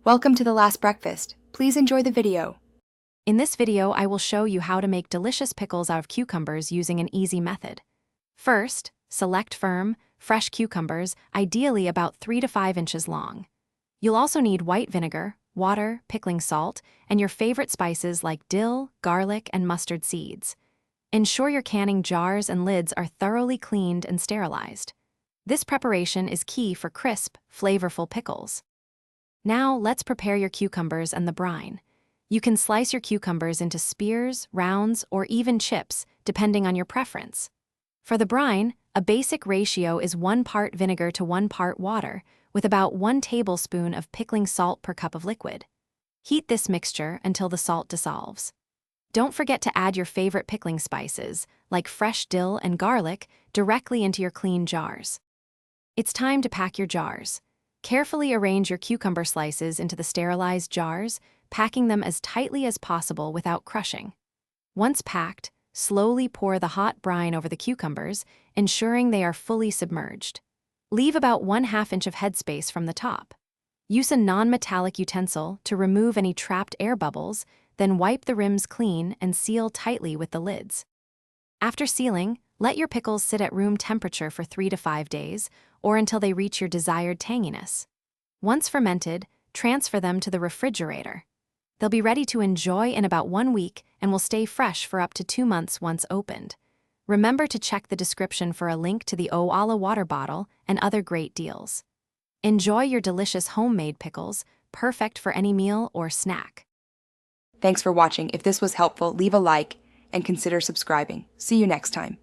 Welcome to The Last Breakfast. Please enjoy the video. In this video, I will show you how to make delicious pickles out of cucumbers using an easy method. First, select firm, fresh cucumbers, ideally about 3 to 5 inches long. You'll also need white vinegar, water, pickling salt, and your favorite spices like dill, garlic, and mustard seeds. Ensure your canning jars and lids are thoroughly cleaned and sterilized. This preparation is key for crisp, flavorful pickles. Now, let's prepare your cucumbers and the brine. You can slice your cucumbers into spears, rounds, or even chips, depending on your preference. For the brine, a basic ratio is 1 part vinegar to 1 part water, with about 1 tablespoon of pickling salt per cup of liquid. Heat this mixture until the salt dissolves. Don't forget to add your favorite pickling spices, like fresh dill and garlic, directly into your clean jars. It's time to pack your jars. Carefully arrange your cucumber slices into the sterilized jars, packing them as tightly as possible without crushing. Once packed, slowly pour the hot brine over the cucumbers, ensuring they are fully submerged. Leave about 1/2 inch of headspace from the top. Use a non-metallic utensil to remove any trapped air bubbles, then wipe the rims clean and seal tightly with the lids. After sealing, let your pickles sit at room temperature for 3 to 5 days, or until they reach your desired tanginess. Once fermented, transfer them to the refrigerator. They'll be ready to enjoy in about 1 week and will stay fresh for up to 2 months once opened. Remember to check the description for a link to the Owala water bottle and other great deals. Enjoy your delicious homemade pickles, perfect for any meal or snack. Thanks for watching. If this was helpful, leave a like and consider subscribing. See you next time.